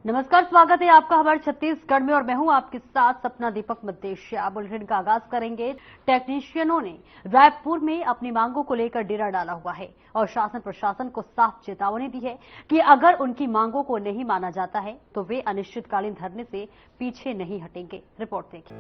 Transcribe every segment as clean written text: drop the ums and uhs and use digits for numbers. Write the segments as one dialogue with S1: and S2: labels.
S1: नमस्कार, स्वागत है आपका हमारे छत्तीसगढ़ में और मैं हूं आपके साथ सपना दीपक मदेशिया। बुलेटिन का आगाज करेंगे। टेक्नीशियनों ने रायपुर में अपनी मांगों को लेकर डेरा डाला हुआ है और शासन प्रशासन को साफ चेतावनी दी है कि अगर उनकी मांगों को नहीं माना जाता है तो वे अनिश्चितकालीन धरने से पीछे नहीं हटेंगे। रिपोर्ट देखिए।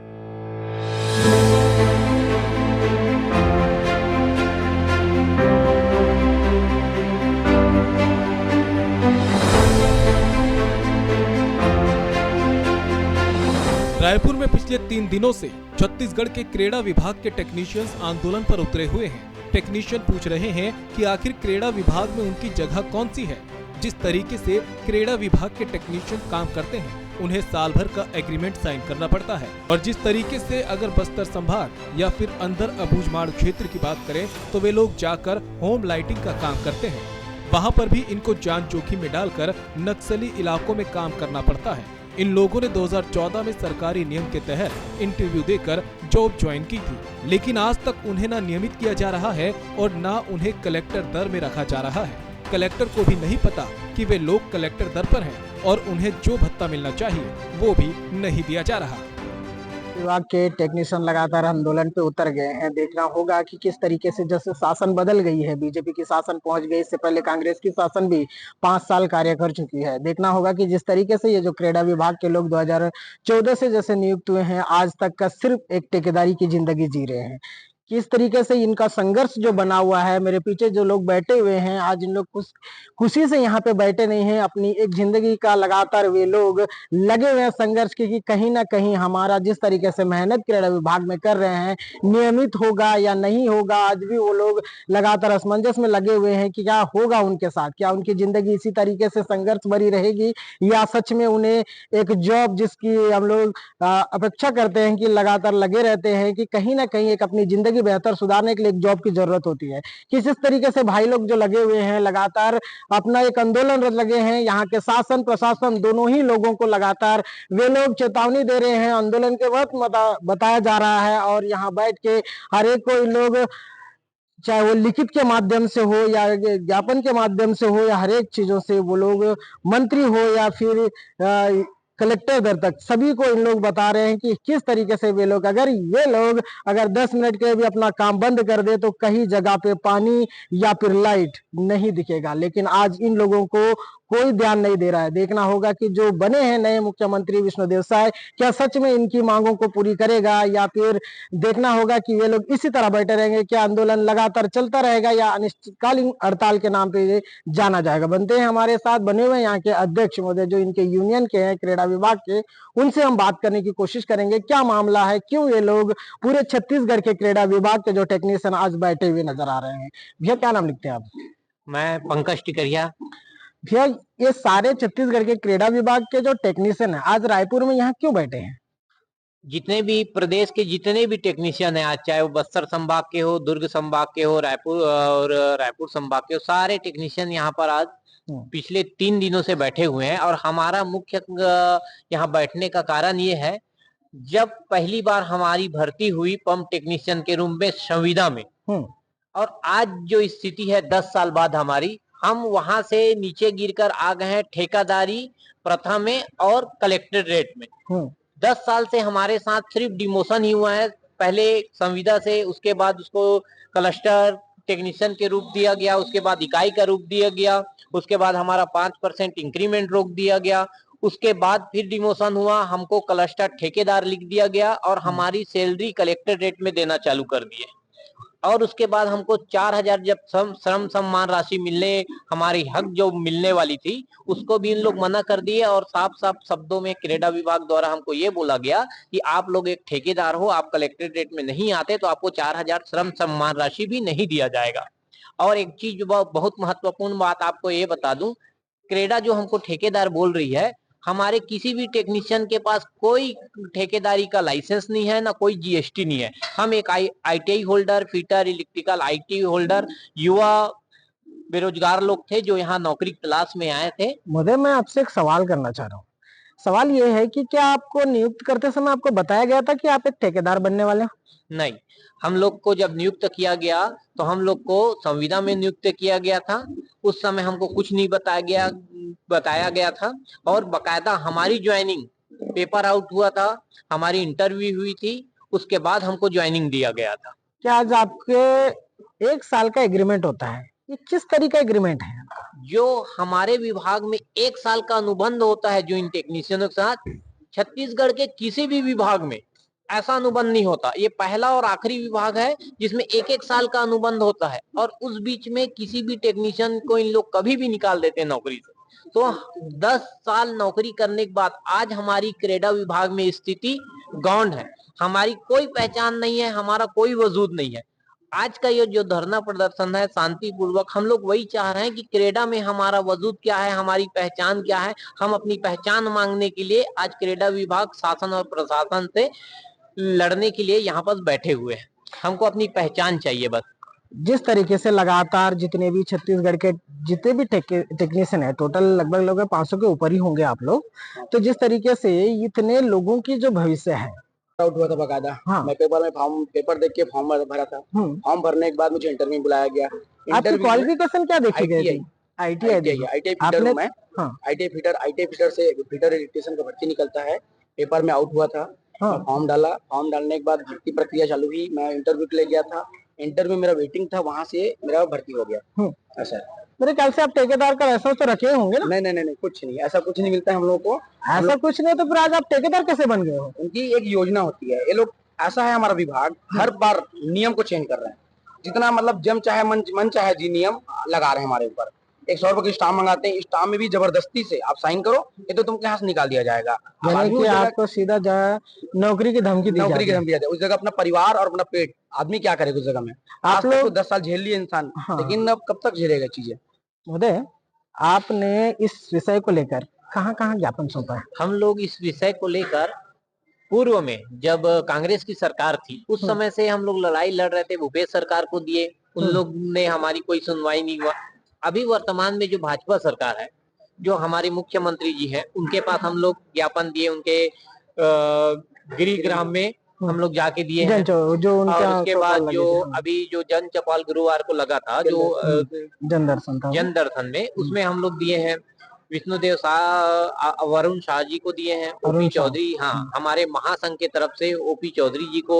S2: रायपुर में पिछले 3 दिनों से छत्तीसगढ़ के क्रेडा विभाग के टेक्नीशियंस आंदोलन पर उतरे हुए हैं। टेक्नीशियन पूछ रहे हैं कि आखिर क्रेडा विभाग में उनकी जगह कौन सी है। जिस तरीके से क्रेडा विभाग के टेक्नीशियन काम करते हैं, उन्हें साल भर का एग्रीमेंट साइन करना पड़ता है और जिस तरीके से अगर बस्तर संभाग या फिर अंदर अबूझमाड़ क्षेत्र की बात करें तो वे लोग जाकर होम लाइटिंग का काम करते हैं। वहाँ पर भी इनको जान जोखिम में डालकर नक्सली इलाकों में काम करना पड़ता है। इन लोगों ने 2014 में सरकारी नियम के तहत इंटरव्यू देकर जॉब ज्वाइन की थी, लेकिन आज तक उन्हें ना नियमित किया जा रहा है और ना उन्हें कलेक्टर दर में रखा जा रहा है। कलेक्टर को भी नहीं पता कि वे लोग कलेक्टर दर पर हैं और उन्हें जो भत्ता मिलना चाहिए वो भी नहीं दिया जा रहा।
S3: विभाग के टेक्नीशियन लगातार आंदोलन पे उतर गए हैं। देखना होगा कि किस तरीके से जैसे शासन बदल गई है, बीजेपी की शासन पहुंच गई, इससे पहले कांग्रेस की शासन भी 5 साल कार्य कर चुकी है। देखना होगा कि जिस तरीके से ये जो क्रेडा विभाग के लोग 2014 से जैसे नियुक्त हुए हैं, आज तक का सिर्फ एक ठेकेदारी की जिंदगी जी रहे हैं। किस तरीके से इनका संघर्ष जो बना हुआ है, मेरे पीछे जो लोग बैठे हुए हैं, आज इन लोग खुशी से यहाँ पे बैठे नहीं हैं। अपनी एक जिंदगी का लगातार वे लोग लगे हुए हैं संघर्ष के कि कहीं ना कहीं हमारा जिस तरीके से मेहनत क्रीड़ा विभाग में कर रहे हैं, नियमित होगा या नहीं होगा। आज भी वो लोग लगातार असमंजस में लगे हुए हैं कि क्या होगा उनके साथ, क्या उनकी जिंदगी इसी तरीके से संघर्ष भरी रहेगी या सच में उन्हें एक जॉब जिसकी हम लोग अपेक्षा करते हैं कि लगातार लगे रहते हैं कि कहीं ना कहीं एक अपनी जिंदगी बेहतर सुधारने के लिए एक जॉब की जरूरत होती है। किस तरीके से भाई लोग जो लगे हुए हैं लगातार अपना एक आंदोलन लगे हैं, यहाँ के शासन प्रशासन दोनों ही लोगों को लगातार वे लोग चेतावनी दे रहे हैं। आंदोलन के वक्त बताया जा रहा है और यहाँ बैठ के हर एक को इन लोग चाहे वो लिखित के माध्यम से हो या ज्ञापन के माध्यम से हो या हर एक चीजों से वो लोग मंत्री हो या फिर कलेक्टर दर तक सभी को इन लोग बता रहे हैं कि किस तरीके से वे लोग अगर 10 मिनट के भी अपना काम बंद कर दे तो कहीं जगह पे पानी या फिर लाइट नहीं दिखेगा। लेकिन आज इन लोगों को कोई ध्यान नहीं दे रहा है। देखना होगा कि जो बने हैं नए मुख्यमंत्री विष्णुदेव साय, क्या सच में इनकी मांगों को पूरी करेगा या फिर देखना होगा कि वे लोग इसी तरह बैठे रहेंगे। क्या आंदोलन लगातार चलता रहेगा या अनिश्चितकालीन हड़ताल के नाम पे जाना जाएगा। बनते हैं हमारे साथ बने हुए यहाँ के अध्यक्ष महोदय जो इनके यूनियन के हैं क्रीड़ा विभाग के, उनसे हम बात करने की कोशिश करेंगे क्या मामला है, क्यों ये लोग पूरे छत्तीसगढ़ के क्रीड़ा विभाग के जो टेक्नीशियन आज बैठे हुए नजर आ रहे हैं। भैया क्या नाम लिखते हैं आप?
S4: मैं पंकज टिकरिया।
S3: भैया ये सारे छत्तीसगढ़ के क्रीड़ा विभाग के जो टेक्नीशियन है आज रायपुर में यहाँ क्यों बैठे हैं?
S4: जितने भी प्रदेश के जितने भी टेक्नीशियन हैं आज, चाहे वो बस्तर संभाग के हो, दुर्ग संभाग के हो, रायपुर संभाग के हो, सारे टेक्नीशियन यहाँ पर आज पिछले 3 दिनों से बैठे हुए हैं। और हमारा मुख्य यहाँ बैठने का कारण ये है, जब पहली बार हमारी भर्ती हुई पंप टेक्नीशियन के रूम में संविदा में, और आज जो स्थिति है 10 साल बाद हमारी, हम वहां से नीचे गिरकर आ गए हैं ठेकेदारी प्रथा में और कलेक्टरेट में। 10 साल से हमारे साथ सिर्फ डिमोशन ही हुआ है। पहले संविदा से, उसके बाद उसको क्लस्टर टेक्नीशियन के रूप दिया गया, उसके बाद इकाई का रूप दिया गया, उसके बाद हमारा 5% इंक्रीमेंट रोक दिया गया, उसके बाद फिर डिमोशन हुआ, हमको क्लस्टर ठेकेदार लिख दिया गया और हमारी सैलरी कलेक्टर रेट में देना चालू कर दिए। और उसके बाद हमको 4000 जब श्रम सम्मान राशि मिलने, हमारी हक जो मिलने वाली थी, उसको भी इन लोग मना कर दिए। और साफ साफ शब्दों में क्रीड़ा विभाग द्वारा हमको ये बोला गया कि आप लोग एक ठेकेदार हो, आप कलेक्ट्रेट में नहीं आते तो आपको 4000 श्रम सम्मान राशि भी नहीं दिया जाएगा। और एक चीज बहुत महत्वपूर्ण बात आपको ये बता दूं, क्रेडा जो हमको ठेकेदार बोल रही है, हमारे किसी भी टेक्नीशियन के पास कोई ठेकेदारी का लाइसेंस नहीं है, ना कोई जीएसटी नहीं है। हम एक ITI holder, fitter, electrical IT holder, युवा बेरोजगार लोग थे जो यहाँ नौकरी तलाश में आए थे।
S3: महोदय मैं आपसे एक सवाल करना चाह रहा हूँ। सवाल ये है कि क्या आपको नियुक्त करते समय आपको बताया गया था कि आप एक ठेकेदार बनने वाले हो?
S4: नहीं, हम लोग को जब नियुक्त किया गया तो हम लोग को संविदा में नियुक्त किया गया था। उस समय हमको कुछ नहीं बताया गया था और बकायदा हमारी ज्वाइनिंग पेपर आउट हुआ था, हमारी इंटरव्यू हुई थी, उसके बाद हमको ज्वाइनिंग दिया गया था।
S3: क्या आज आपके 1 साल का एग्रीमेंट होता है, ये किस तरीके का एग्रीमेंट है?
S4: जो हमारे विभाग में 1 साल का अनुबंध होता है जो इन टेक्नीशियनों के साथ, छत्तीसगढ़ के किसी भी विभाग में ऐसा अनुबंध नहीं होता। ये पहला और आखिरी विभाग है जिसमें 1-1 साल का अनुबंध होता है और उस बीच में किसी भी टेक्नीशियन को इन लोग कभी भी निकाल देते हैं नौकरी से। तो 10 साल नौकरी करने के बाद आज हमारी क्रेडा विभाग में स्थिति गौण है। हमारी कोई पहचान नहीं है, हमारा कोई वजूद नहीं है। आज का ये जो धरना प्रदर्शन है शांतिपूर्वक, हम लोग वही चाह रहे हैं कि क्रेडा में हमारा वजूद क्या है, हमारी पहचान क्या है। हम अपनी पहचान मांगने के लिए आज क्रेडा विभाग शासन और प्रशासन से लड़ने के लिए यहाँ पर बैठे हुए हैं। हमको अपनी पहचान चाहिए बस।
S3: जिस तरीके से लगातार जितने भी छत्तीसगढ़ के जितने भी टेक्नीशियन है, टोटल लगभग 500 के ऊपर ही होंगे आप लोग, तो जिस तरीके से इतने लोगों की जो भविष्य है
S5: आउट हुआ था बकायदा।
S3: हाँ।
S5: मैं पेपर देख के फॉर्म भरा था। फॉर्म भरने के बाद मुझे इंटरव्यू बुलाया गया।
S3: आपकी क्वालिफिकेशन क्या देखी गई थी?
S5: आईटीआई फिटर हूं मैं। आईटीआई फिटर से फिटर इलेक्ट्रिशियन का भर्ती निकलता है। पेपर में आउट हुआ था। फॉर्म डाला, फॉर्म डालने के बाद भर्ती प्रक्रिया चालू हुई। मैं इंटरव्यू के लिए गया था, इंटरव्यू मेरा वेटिंग था, वहां से मेरा भर्ती हो गया। ऐसा
S3: मेरे ख्याल से आप ठेकेदार का लाइसेंस तो रखे होंगे ना?
S5: नहीं, कुछ नहीं, ऐसा कुछ नहीं मिलता है हम लोगों को।
S3: ऐसा कुछ नहीं तो फिर आज आप ठेकेदार कैसे बन गए हो?
S5: उनकी एक योजना होती है, ये लोग ऐसा है हमारा विभाग हर बार नियम को चेंज कर रहे हैं। जितना मतलब जम चाहे मन चाहे जी नियम लगा रहे हैं हमारे ऊपर। 100 रुपए की स्टाम्प मंगाते हैं, स्टाम्प में भी जबरदस्ती से आप साइन करो, ये तो तुमके यहाँ से निकाल दिया जाएगा।
S3: आपको सीधा नौकरी की धमकी दी
S5: जाती है। उस जगह अपना परिवार और अपना पेट, आदमी क्या करेगा उस जगह में? आप लोग 10 साल झेल लिए इंसान, लेकिन अब कब तक झेलेगा चीजें?
S3: महोदय, आपने इस विषय को लेकर कहाँ ज्ञापन सौंपा है?
S4: हम लोग इस विषय को लेकर पूर्व में जब कांग्रेस की सरकार थी उस समय से हम लोग लड़ाई लड़ रहे थे, भूपेश सरकार को दिए, उन लोग ने हमारी कोई सुनवाई नहीं हुआ। अभी वर्तमान में जो भाजपा सरकार है, जो हमारे मुख्यमंत्री जी हैं, उनके पास हम लोग ज्ञापन दिए, उनके गिरिग्राम में हम लोग जाके दिए हैं।
S3: जो उनका
S4: और उसके बाद जो अभी जो जन चौपाल गुरुवार को लगा था, जो
S3: जन दर्शन
S4: में, उसमें हम लोग दिए हैं। विष्णुदेव शाह, वरुण शाह जी को दिए हैं। ओपी चौधरी, हाँ, हमारे महासंघ के तरफ से ओपी चौधरी जी को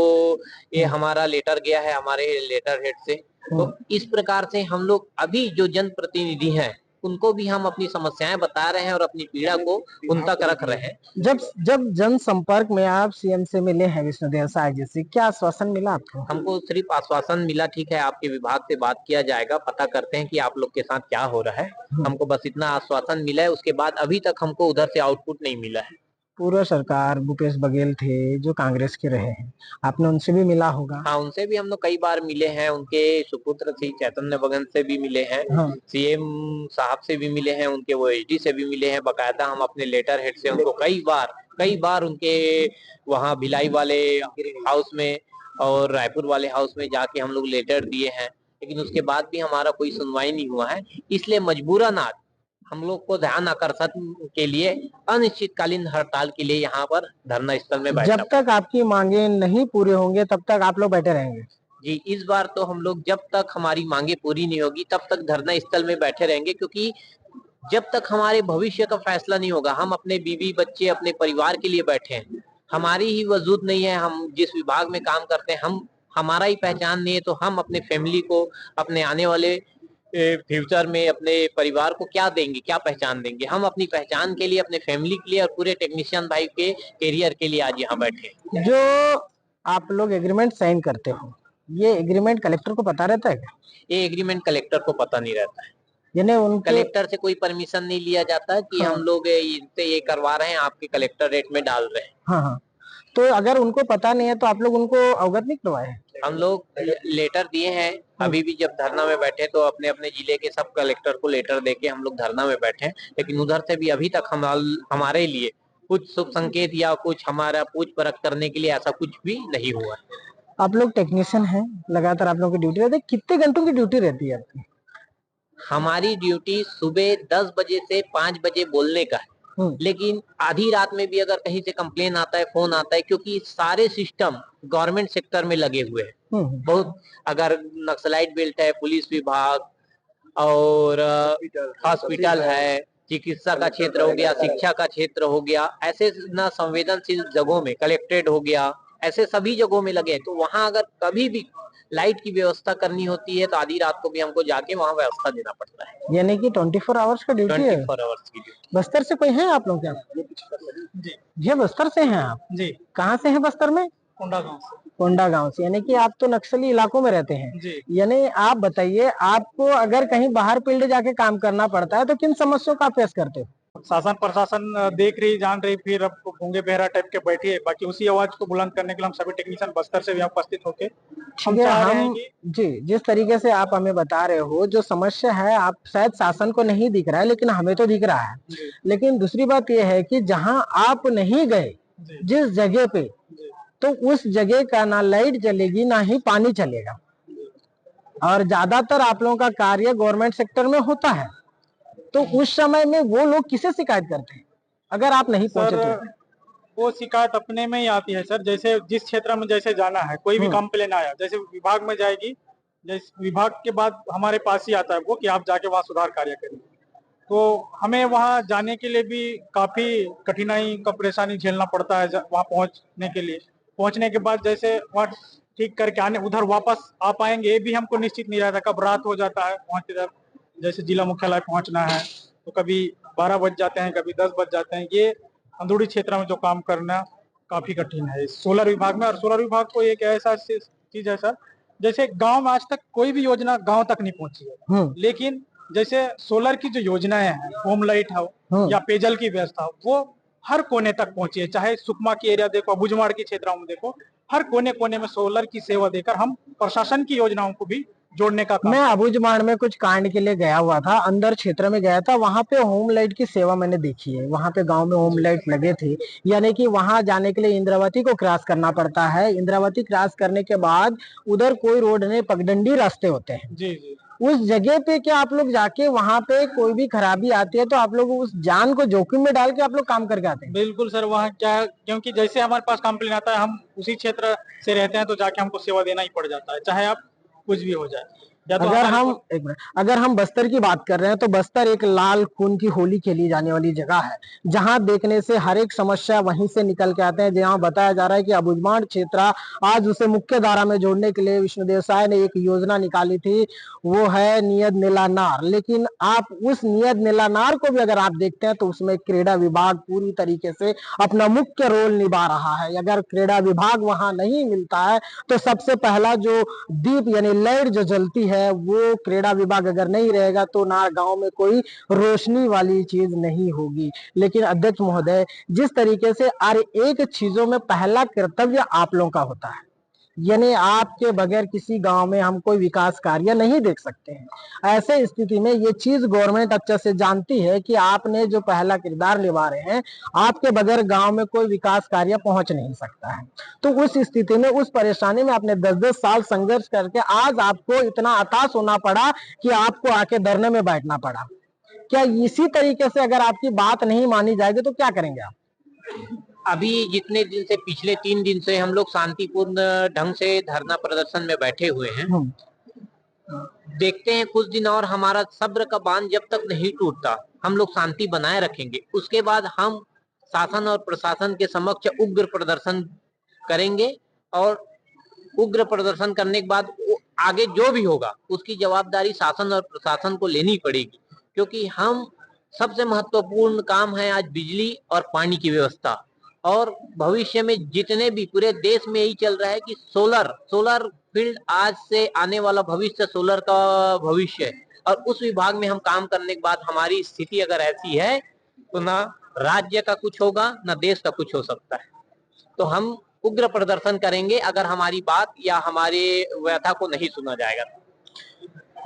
S4: ये हमारा लेटर गया है हमारे लेटर हेड से। तो इस प्रकार से हम लोग अभी जो जनप्रतिनिधि हैं उनको भी हम अपनी समस्याएं बता रहे हैं और अपनी पीड़ा को उन तक रख रहे हैं।
S3: जब जनसंपर्क में आप सीएम से मिले हैं विष्णुदेव शाह जी से, क्या आश्वासन मिला आपको?
S4: हमको सिर्फ आश्वासन मिला, ठीक है आपके विभाग से बात किया जाएगा, पता करते हैं कि आप लोग के साथ क्या हो रहा है। हमको बस इतना आश्वासन मिला है, उसके बाद अभी तक हमको उधर से आउटपुट नहीं मिला है।
S3: पूर्व सरकार भूपेश बघेल थे जो कांग्रेस के रहे हैं, आपने उनसे भी मिला होगा?
S4: हाँ, उनसे भी हम लोग कई बार मिले हैं। उनके सुपुत्र श्री चैतन्य बघेल से भी मिले हैं। सीएम साहब से भी मिले हैं, उनके वो एसडी से भी मिले हैं। बकायदा हम अपने लेटर हेड से उनको कई बार उनके वहाँ भिलाई वाले हाउस में और रायपुर वाले हाउस में जाके हम लोग लेटर दिए हैं, लेकिन उसके बाद भी हमारा कोई सुनवाई नहीं हुआ है। इसलिए मजबूरन आज हम लोग को ध्यान आकर्षण के लिए अनिश्चितकालीन हड़ताल के लिए यहाँ पर धरना स्थल में बैठना।
S3: जब तक आपकी मांगे नहीं पूरे होंगे तब तक आप लोग बैठे रहेंगे?
S4: जी, इस बार तो हम लोग जब तक हमारी मांगे पूरी नहीं होगी तब तक धरना स्थल में बैठे रहेंगे, क्योंकि जब तक हमारे भविष्य का फैसला नहीं होगा, हम अपने बीवी बच्चे अपने परिवार के लिए बैठे हैं। हमारी ही वजूद नहीं है, हम जिस विभाग में काम करते हैं हमारा ही पहचान नहीं है, तो हम अपने फैमिली को, अपने आने वाले फ्यूचर में अपने परिवार को क्या देंगे, क्या पहचान देंगे? हम अपनी पहचान के लिए, अपने फैमिली के लिए और पूरे टेक्नीशियन भाई के करियर के लिए आज यहाँ बैठे।
S3: जो आप लोग एग्रीमेंट साइन करते हो, ये एग्रीमेंट कलेक्टर को पता रहता है क्या?
S4: ये एग्रीमेंट कलेक्टर को पता नहीं रहता है।
S3: यानी
S4: कलेक्टर से कोई परमिशन नहीं लिया जाता कि हम लोग इनसे ये करवा रहे हैं, आपके कलेक्टरेट में डाल रहे हैं।
S3: हाँ, तो अगर उनको पता नहीं है तो आप लोग उनको अवगत नहीं करवाए हैं?
S4: हम लोग लेटर दिए हैं। अभी भी जब धरना में बैठे तो अपने अपने जिले के सब कलेक्टर को लेटर देके हम लोग धरना में बैठे, लेकिन उधर से भी अभी तक हमारे लिए कुछ शुभ संकेत या कुछ हमारा पूछ परख करने के लिए ऐसा कुछ भी नहीं हुआ।
S3: आप लोग टेक्नीशियन हैं, लगातार आप लोगों की ड्यूटी रहती है, कितने घंटों की ड्यूटी रहती है आपकी?
S4: हमारी ड्यूटी सुबह 10 बजे से 5 बजे बोलने का है लेकिन आधी रात में भी अगर कहीं से कंप्लेन आता है, फोन आता है, क्योंकि सारे सिस्टम गवर्नमेंट सेक्टर में लगे हुए हैं। बहुत अगर नक्सलाइट बेल्ट है, पुलिस विभाग और हॉस्पिटल है, चिकित्सा का क्षेत्र हो गया, शिक्षा का क्षेत्र हो गया, ऐसे ना संवेदनशील जगहों में कलेक्ट्रेट हो गया, ऐसे सभी जगहों में लगे हैं। तो वहां अगर कभी भी लाइट की व्यवस्था करनी होती है तो आधी रात को भी हमको जाके वहां व्यवस्था देना पड़ता है।
S3: यानी कि 24 आवर्स का ड्यूटी है।
S4: 24 आवर्स की ड्यूटी।
S3: बस्तर से कोई है आप लोग क्या?
S6: जी
S3: ये बस्तर से हैं आप?
S6: जी,
S3: कहाँ से हैं बस्तर में?
S6: कोंडा गांव से।
S3: कोंडा गांव से, यानी कि आप तो नक्सली इलाकों में रहते हैं।
S6: जी।
S3: यानी आप बताइए, आपको अगर कहीं बाहर फील्ड जाके काम करना पड़ता है तो किन समस्याओं का फेस करते हो?
S6: शासन प्रशासन देख रही, जान रही, फिर अब गूंगे बहरा टाइप के बैठे है। बाकी उसी आवाज को बुलंद करने के लिए हम सभी टेक्नीशियन बस्तर से भी उपस्थित होके हम चाह रहे हैं कि
S3: जी, जिस तरीके से आप हमें बता रहे हो, जो समस्या है आप शायद शासन को नहीं दिख रहा है, लेकिन हमें तो दिख रहा है। लेकिन दूसरी बात यह है कि जहां आप नहीं गए, जिस जगह पे, तो उस जगह का ना लाइट चलेगी ना ही पानी चलेगा, और ज्यादातर आप लोगों का कार्य गवर्नमेंट सेक्टर में होता है। तो उस समय में वो लोग किसे शिकायत करते हैं अगर आप नहीं पहुंचे तो?
S6: वो शिकायत अपने में ही आती है सर। जैसे जिस क्षेत्र में जैसे जाना है, कोई भी कंप्लेन आया, जैसे विभाग में जाएगी, जैसे विभाग के बाद हमारे पास ही आता है वो कि आप जाके वहाँ सुधार कार्य करिए। तो हमें वहाँ जाने के लिए भी काफी कठिनाई का परेशानी झेलना पड़ता है वहाँ पहुँचने के लिए। पहुँचने के बाद जैसे वहाँ ठीक करके आने, उधर वापस आ पाएंगे ये भी हमको निश्चित नहीं रहता। कब रात हो जाता है पहुँचते तक, जैसे जिला मुख्यालय पहुँचना है तो कभी 12 बज जाते हैं, कभी 10 बज जाते हैं। ये अंदरूनी क्षेत्र में जो काम करना काफी कठिन है सोलर विभाग में। और सोलर विभाग को एक ऐसा चीज है सर, जैसे गांव में आज तक कोई भी योजना गांव तक नहीं पहुंची है, लेकिन जैसे सोलर की जो योजनाएं हैं, होम लाइट हो या पेयजल की व्यवस्था हो, वो हर कोने तक पहुंची है। चाहे सुकमा की एरिया देखो, भुजमाड़ के क्षेत्रों में देखो, हर कोने कोने में सोलर की सेवा देकर हम प्रशासन की योजनाओं को भी जोड़ने का काम।
S3: मैं अबुझमाड़ में कुछ कांड के लिए गया हुआ था, अंदर क्षेत्र में गया था, वहां पे होम लाइट की सेवा मैंने देखी है। वहां पे गांव में होम लाइट लगे थे, यानी कि वहां जाने के लिए इंद्रावती को क्रॉस करना पड़ता है। इंद्रावती क्रॉस करने के बाद उधर कोई रोड नहीं, पगडंडी रास्ते होते हैं।
S6: जी जी।
S3: उस जगह पे क्या आप लोग जाके वहां पे कोई भी खराबी आती है तो आप लोग उस जान को जोखिम में डाल के आप लोग काम करके आते हैं?
S6: बिल्कुल सर, वहाँ क्या, क्योंकि जैसे हमारे पास कंप्लेन आता है, हम उसी क्षेत्र से रहते हैं, तो जाके हमको सेवा देना ही पड़ जाता है, चाहे आप कुछ भी हो जाए। या तो
S3: अगर हम बस्तर की बात कर रहे हैं तो बस्तर एक लाल खून की होली खेली जाने वाली जगह है, जहां देखने से हर एक समस्या वहीं से निकल के आते हैं। जहां बताया जा रहा है कि अबुझमाड़ क्षेत्र आज उसे मुख्य धारा में जोड़ने के लिए विष्णुदेव साय ने एक योजना निकाली थी, वो है नियत नीलानार। लेकिन आप उस नियत नीलानार को भी अगर आप देखते हैं तो उसमें क्रीड़ा विभाग पूरी तरीके से अपना मुख्य रोल निभा रहा है। अगर क्रीड़ा विभाग वहां नहीं मिलता है तो सबसे पहला जो दीप यानी लाइट जो जलती है वो क्रीड़ा विभाग अगर नहीं रहेगा तो ना गांव में कोई रोशनी वाली चीज नहीं होगी। लेकिन अध्यक्ष महोदय, जिस तरीके से हर एक चीजों में पहला कर्तव्य आप लोगों का होता है, यानी आपके बगैर किसी गांव में हम कोई विकास कार्य नहीं देख सकते हैं। ऐसे स्थिति में ये चीज गवर्नमेंट अच्छे से जानती है कि आपने जो पहला किरदार निभा रहे हैं, आपके बगैर गांव में कोई विकास कार्य पहुंच नहीं सकता है। तो उस स्थिति में, उस परेशानी में आपने 10-10 साल संघर्ष करके आज आपको इतना हताश होना पड़ा कि आपको आके धरने में बैठना पड़ा। क्या इसी तरीके से अगर आपकी बात नहीं मानी जाएगी तो क्या करेंगे आप?
S4: अभी जितने दिन से, पिछले 3 दिन से हम लोग शांतिपूर्ण ढंग से धरना प्रदर्शन में बैठे हुए हैं। देखते हैं कुछ दिन और, हमारा सब्र का बांध जब तक नहीं टूटता हम लोग शांति बनाए रखेंगे। उसके बाद हम शासन और प्रशासन के समक्ष उग्र प्रदर्शन करेंगे, और उग्र प्रदर्शन करने के बाद आगे जो भी होगा उसकी जवाबदारी शासन और प्रशासन को लेनी पड़ेगी। क्योंकि हम सबसे महत्वपूर्ण काम है आज बिजली और पानी की व्यवस्था, और भविष्य में जितने भी पूरे देश में यही चल रहा है कि सोलर फील्ड आज से आने वाला भविष्य सोलर का भविष्य है। और उस विभाग में हम काम करने के बाद हमारी स्थिति अगर ऐसी है तो ना राज्य का कुछ होगा ना देश का कुछ हो सकता है। तो हम उग्र प्रदर्शन करेंगे अगर हमारी बात या हमारे व्यथा को नहीं सुना जाएगा।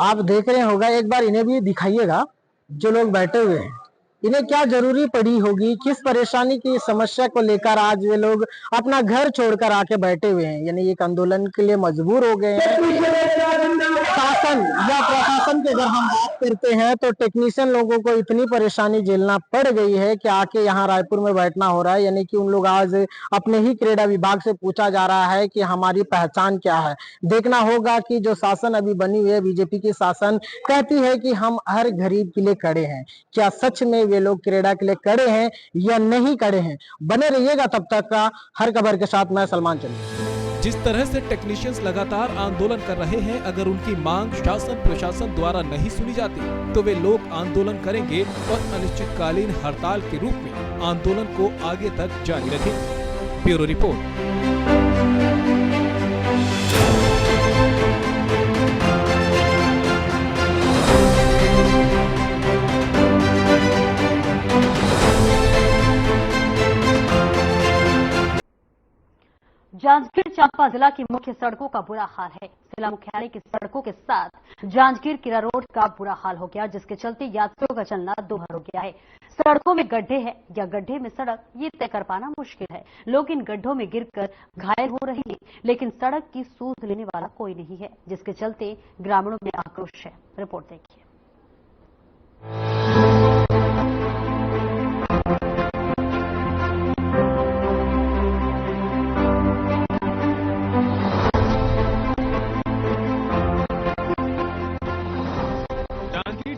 S3: आप देख रहे होगा, एक बार इन्हें भी दिखाइएगा जो लोग बैठे हुए हैं। इन्हें क्या जरूरी पड़ी होगी, किस परेशानी की समस्या को लेकर आज वे लोग अपना घर छोड़कर आके बैठे हुए हैं, यानी एक आंदोलन के लिए मजबूर हो गए हैं। शासन या प्रशासन की अगर हम बात करते हैं तो टेक्नीशियन लोगों को इतनी परेशानी झेलना पड़ गई है कि आके यहाँ रायपुर में बैठना हो रहा है, यानी कि उन लोग आज अपने ही क्रीड़ा विभाग से पूछा जा रहा है कि हमारी पहचान क्या है। देखना होगा कि जो शासन अभी बनी हुई है बीजेपी की शासन कहती है कि हम हर गरीब के लिए खड़े हैं, क्या सच में वे लोग क्रीड़ा के लिए खड़े हैं या नहीं खड़े हैं? बने रहिएगा तब तक का हर खबर के साथ। मैं सलमान चंद्र।
S2: जिस तरह से टेक्नीशियंस लगातार आंदोलन कर रहे हैं, अगर उनकी मांग शासन प्रशासन द्वारा नहीं सुनी जाती तो वे लोग आंदोलन करेंगे और अनिश्चितकालीन हड़ताल के रूप में आंदोलन को आगे तक जारी रखेंगे। Bureau report.
S1: जांजगीर चांपा जिला की मुख्य सड़कों का बुरा हाल है। जिला मुख्यालय की सड़कों के साथ जांजगीर किरा रोड का बुरा हाल हो गया, जिसके चलते यात्रियों का चलना दुभर हो गया है। सड़कों में गड्ढे हैं या गड्ढे में सड़क, ये तय कर पाना मुश्किल है। लोग इन गड्ढों में गिरकर घायल हो रहे हैं, लेकिन सड़क की सूध लेने वाला कोई नहीं है, जिसके चलते ग्रामीणों में आक्रोश है। रिपोर्ट देखिए।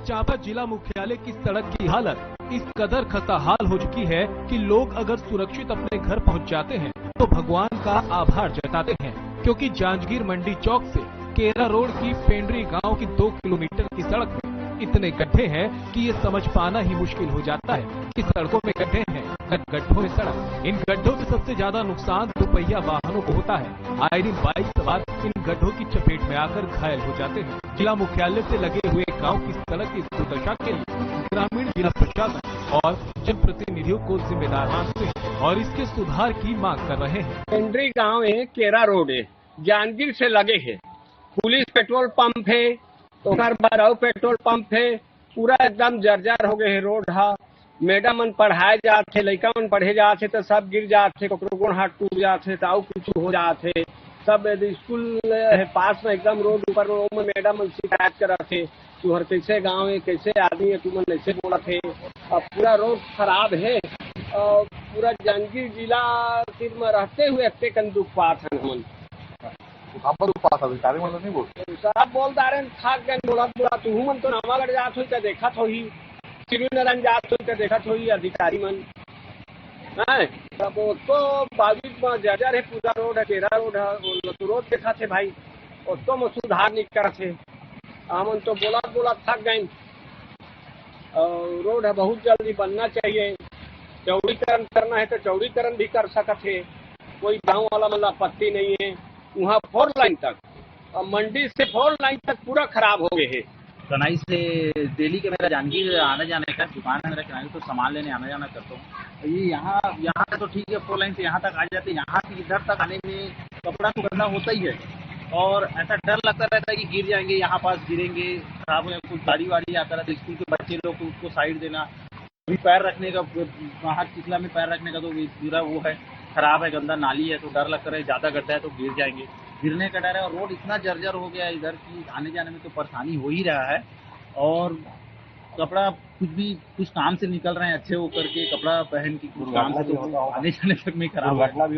S2: चांपा जिला मुख्यालय की सड़क की हालत इस कदर खस्ताहाल हो चुकी है कि लोग अगर सुरक्षित अपने घर पहुंच जाते हैं तो भगवान का आभार जताते हैं, क्योंकि जांजगीर मंडी चौक से केरा रोड की पेंड्री गांव की 2 किलोमीटर की सड़क में इतने गड्ढे हैं कि ये समझ पाना ही मुश्किल हो जाता है कि सड़कों में गड्ढे हैं, गड्ढों में सड़क। इन गड्ढों से सबसे ज्यादा नुकसान दोपहिया वाहनों को होता है। आए दिन बाइक सवार इन गड्ढों की चपेट में आकर घायल हो जाते हैं। जिला मुख्यालय से लगे हुए गांव की सड़क की दुर्दशा के लिए ग्रामीण जिला प्रशासन और जनप्रतिनिधियों को जिम्मेदार मानते हैं और इसके सुधार की मांग कर रहे हैं।
S7: पेंड्री गांव है, केरा रोड है, जांजगीर से लगे है। पुलिस पेट्रोल पंप है, तो बराव पेट्रोल पंप है, पूरा एकदम जर्जर हो गए है रोड। हा मैडम मन पढ़ाए जाते, लड़का मन पढ़े जाते तो सब गिर जाते, ककरो गोड़ हाथ टूट जाते तो कुछ हो जाते। सब स्कूल है पास में एकदम रोड ऊपर में मैडम मन शिकायत करते, तुहर कैसे गाँव है, कैसे आदमी है, तुमन ऐसे बोला थे। अब पूरा रोड खराब है और पूरा जांजगीर जिला सिर में रहते हुए इतने कन दुख पात है। हमन नहीं बोलते सब बोलता रहे थक गए, बोला तू मन तो नवागढ़ जात हो देखा थो ही, श्रीनगर जात हो देखा थो ही अधिकारी मन है। तब तो बाजू में जर्जर है, पूरा रोड है, केरा रोड है, तो रोड देखा थे भाई, तो में सुधार नहीं करते। हमन तो बोला थक गए। रोड है बहुत जल्दी बनना चाहिए। चौड़ीकरण करना है तो चौड़ीकरण भी कर सकते है, कोई गांव वाला मतलब आपत्ति नहीं है। वहाँ 4 लाइन तक, मंडी से 4 लाइन तक पूरा खराब हो गए है।
S8: कनाई से दिल्ली के मेरा जांजगीर आने जाने का दुकान है मेरा, कनाई तो सामान लेने आना जाना करता हूँ। ये यहाँ तो ठीक है, 4 लाइन से यहाँ तक आ जाते, यहाँ से इधर तक आने में कपड़ा तो गंदा होता ही है और ऐसा डर लगता रहता है कि गिर जाएंगे, यहाँ पास गिरेंगे, खराब हो, कुछ गाड़ी वाड़ी आता रहता है, स्कूल के बच्चे लोग को उसको साइड देना, अभी पैर रखने का, वहाँ चिखला में पैर रखने का तो पूरा वो है, खराब है, गंदा नाली है, तो डर लगता है ज्यादा गड्ढा है तो गिर जाएंगे, गिरने का डर है। और रोड इतना जर्जर हो गया है इधर की आने जाने में तो परेशानी हो ही रहा है। और कपड़ा कुछ काम से निकल रहे हैं अच्छे हो करके, कपड़ा पहन के कुछ काम से तो आने जाने तक में खराब, दुर्घटना भी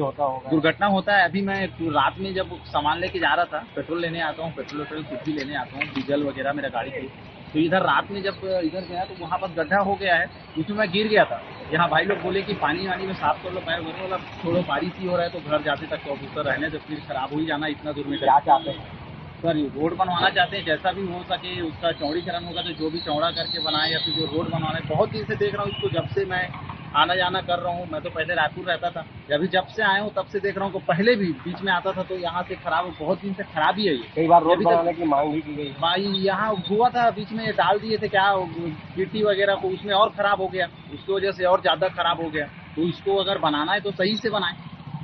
S8: दुर्घटना होता है। अभी मैं रात में जब सामान लेके जा रहा था, पेट्रोल लेने आता हूँ, पेट्रोल कुछ भी लेने आता हूँ, डीजल वगैरह मेरा गाड़ी की, तो इधर रात में जब इधर गया तो वहाँ पर गड्ढा हो गया है, उसमें मैं गिर गया था। यहाँ भाई लोग बोले कि पानी वानी में साफ कर लो, मैं बोलने वाला थोड़ा बारिश ही हो रहा है तो घर जाते तक तो उतर रहने तो फिर खराब हो ही जाना, इतना दूर में क्या चाहते हैं सर? रोड बनवाना चाहते हैं, जैसा भी हो सके उसका चौड़ीकरण होगा तो जो भी चौड़ा करके बनाए, या फिर जो रोड बनवाना है। बहुत दिन से देख रहा हूँ इसको, जब से मैं आना जाना कर रहा हूँ। मैं तो पहले रायपुर रहता था, अभी जब से आया हूँ तब से देख रहा हूँ, पहले भी बीच में आता था तो यहाँ से खराब, बहुत दिन से खराब ही है ये। कई बार रोड बनाने की मांग भी की गई भाई, यहाँ हुआ था बीच में, डाल दिए थे क्या गिट्टी वगैरह को, उसमें और खराब हो गया, उसकी वजह से और ज्यादा खराब हो गया। तो इसको अगर बनाना है तो सही से बनाए,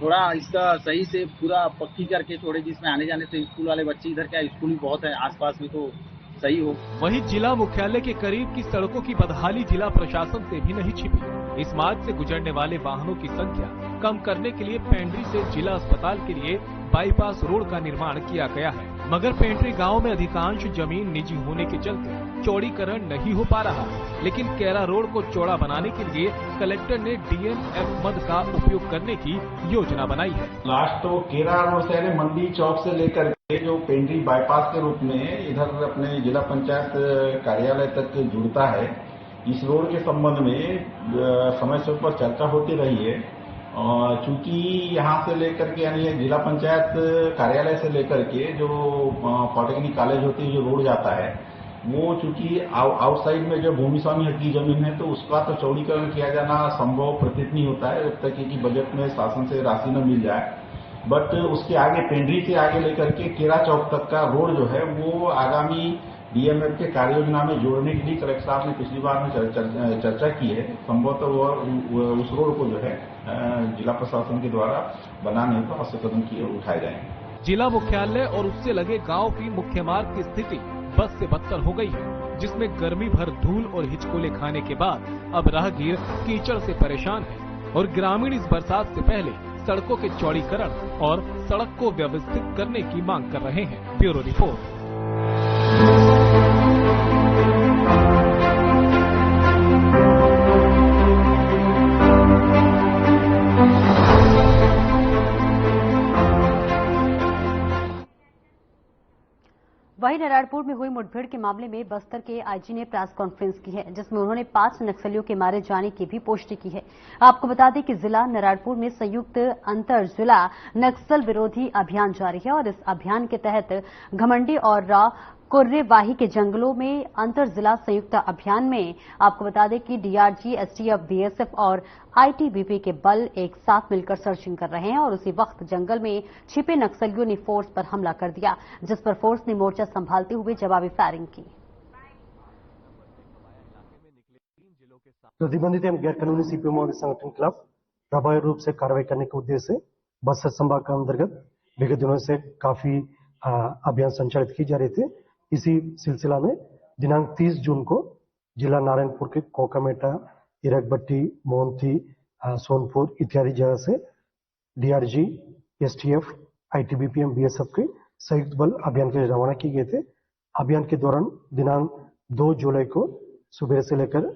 S8: थोड़ा इसका सही से पूरा पक्की करके, थोड़े जिसमें आने जाने से स्कूल वाले बच्चे, इधर क्या स्कूल भी बहुत है आसपास में, तो सही हो।
S2: वहीं जिला मुख्यालय के करीब की सड़कों की बदहाली जिला प्रशासन से भी नहीं छिपी। इस मार्ग से गुजरने वाले वाहनों की संख्या कम करने के लिए पेंड्री से जिला अस्पताल के लिए बाईपास रोड का निर्माण किया गया है, मगर पेंड्री गांव में अधिकांश जमीन निजी होने के चलते चौड़ीकरण नहीं हो पा रहा। लेकिन केरा रोड को चौड़ा बनाने के लिए कलेक्टर ने DMF मद का उपयोग करने की योजना बनाई है।
S9: लास्ट तो केरा रोड से यानी मंडी चौक से लेकर के जो पेंड्री बाईपास के रूप में इधर अपने जिला पंचायत कार्यालय तक जुड़ता है, इस रोड के संबंध में समय समय पर चर्चा होती रही है। चूंकि यहाँ से लेकर के यानी जिला पंचायत कार्यालय से लेकर के जो पॉलिटेक्निक कॉलेज होती है, जो रोड जाता है, वो चूंकि आउटसाइड में जो भूमि स्वामी हक की जमीन है, तो उसका तो चौड़ीकरण किया जाना संभव प्रतीत नहीं होता है जब तक कि बजट में शासन से राशि न मिल जाए। बट उसके आगे पेंड्री से आगे लेकर के केरा चौक तक का रोड जो है वो आगामी DMF के कार्य योजना में जोड़ने के लिए कलेक्टर साहब ने पिछली बार में चर्चा की है। संभवतः उस रोड को जो है जिला प्रशासन के द्वारा बनाने पर आवश्यक कदम उठाए जाएंगे।
S2: जिला मुख्यालय और उससे लगे गांव की मुख्य मार्ग की स्थिति बस से बदतर हो गई है, जिसमें गर्मी भर धूल और हिचकोले खाने के बाद अब राहगीर कीचड़ से परेशान है और ग्रामीण इस बरसात से पहले सड़कों के चौड़ीकरण और सड़क को व्यवस्थित करने की मांग कर रहे हैं। Bureau report.
S1: वहीं नारायणपुर में हुई मुठभेड़ के मामले में बस्तर के आईजी ने प्रेस कॉन्फ्रेंस की है, जिसमें उन्होंने 5 नक्सलियों के मारे जाने की भी पुष्टि की है। आपको बता दें कि जिला नारायणपुर में संयुक्त अंतर जिला नक्सल विरोधी अभियान जारी है और इस अभियान के तहत घमंडी और कुर्रेवाही के जंगलों में अंतर जिला संयुक्त अभियान में आपको बता दें कि DRG, STF, BSF और ITBP के बल एक साथ मिलकर सर्चिंग कर रहे हैं और उसी वक्त जंगल में छिपे नक्सलियों ने फोर्स पर हमला कर दिया, जिस पर फोर्स ने मोर्चा संभालते हुए जवाबी फायरिंग की।
S10: प्रतिबंधित एवं गैर कानूनी CPO संगठन के खिलाफ प्रभावी रूप से कार्रवाई करने के उद्देश्य से बस्तर संभाग के अंतर्गत विगत दिनों से काफी अभियान संचालित किए जा रहे थे। इसी सिलसिला में दिनांक 30 जून को जिला नारायणपुर के कोकामेटा, इरकबट्टी, मोहंती, सोनपुर इत्यादि जगह से DRG, STF, ITBP एवं BSF के संयुक्त बल अभियान के लिए रवाना किए गए थे। अभियान के दौरान दिनांक 2 जुलाई को सुबह से लेकर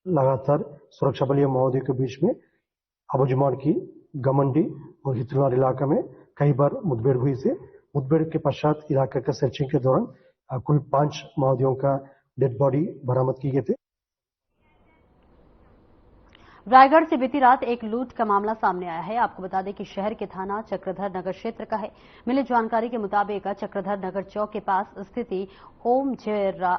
S10: लगातार सुरक्षा बल एवं माओवादियों के बीच में अबुझमाड़ की गमंडी और हितलवार इलाका में कई बार मुठभेड़ हुई थी। मुठभेड़ के पश्चात इलाके के सर्चिंग के दौरान कुल 5 माओवादियों का डेड बॉडी बरामद की गई थी।
S1: रायगढ़ से बीती रात एक लूट का मामला सामने आया है। आपको बता दें कि शहर के थाना चक्रधर नगर क्षेत्र का है। मिली जानकारी के मुताबिक चक्रधर नगर चौक के पास स्थिति ओम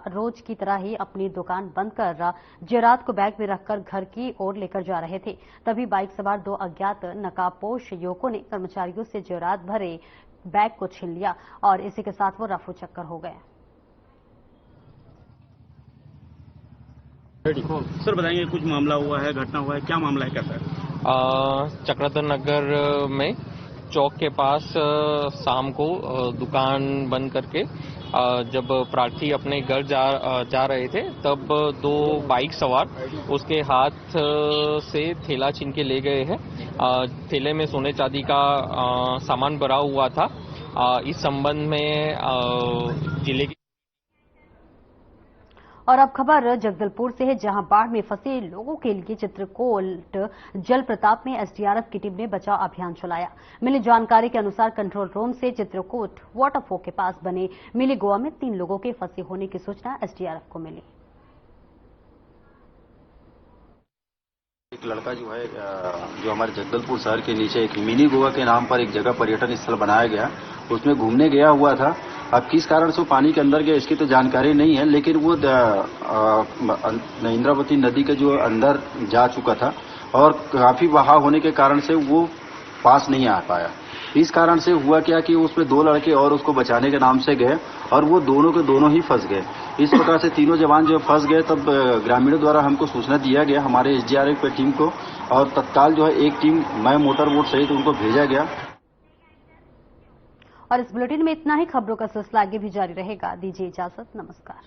S1: रोज की तरह ही अपनी दुकान बंद कर जेरात को बैग में रखकर घर की ओर लेकर जा रहे थे। तभी बाइक सवार 2 अज्ञात नकाबपोश युवकों ने कर्मचारियों से जेरात भरे बैग को छीन लिया और इसी के साथ वो रफू चक्कर हो गए।
S8: सर बताएंगे, कुछ मामला हुआ है, घटना हुआ है, क्या मामला है, कैसा है?
S11: चक्रधर नगर में चौक के पास शाम को दुकान बंद करके जब प्रार्थी अपने घर जा रहे थे, तब 2 बाइक सवार उसके हाथ से थैला छीन के ले गए हैं। थैले में सोने चांदी का सामान भरा हुआ था। इस संबंध में जिले की
S1: और अब खबर जगदलपुर से है, जहां बाढ़ में फंसे लोगों के लिए चित्रकूट जल प्रताप में SDRF की टीम ने बचाव अभियान चलाया। मिली जानकारी के अनुसार कंट्रोल रूम से चित्रकूट वाटरफॉल के पास बने मिली गोवा में 3 लोगों के फंसे होने की सूचना SDRF को मिली।
S12: एक लड़का जो है जो हमारे जगदलपुर शहर के नीचे एक मिनी गोवा के नाम पर एक जगह पर्यटन स्थल बनाया गया, उसमें घूमने गया हुआ था। अब किस कारण से पानी के अंदर गया इसकी तो जानकारी नहीं है, लेकिन वो इंद्रावती नदी के जो अंदर जा चुका था और काफी बहाव होने के कारण से वो पास नहीं आ पाया। इस कारण से हुआ क्या कि उसमें 2 लड़के और उसको बचाने के नाम से गए और वो दोनों के दोनों ही फंस गए। इस प्रकार से तीनों जवान जो फंस गए, तब ग्रामीणों द्वारा हमको सूचना दिया गया हमारे SDRF टीम को, और तत्काल जो है एक टीम मैं मोटर बोट सहित उनको भेजा गया।
S1: और इस बुलेटिन में इतना ही। खबरों का सिलसिला आगे भी जारी रहेगा। दीजिए इजाजत, नमस्कार।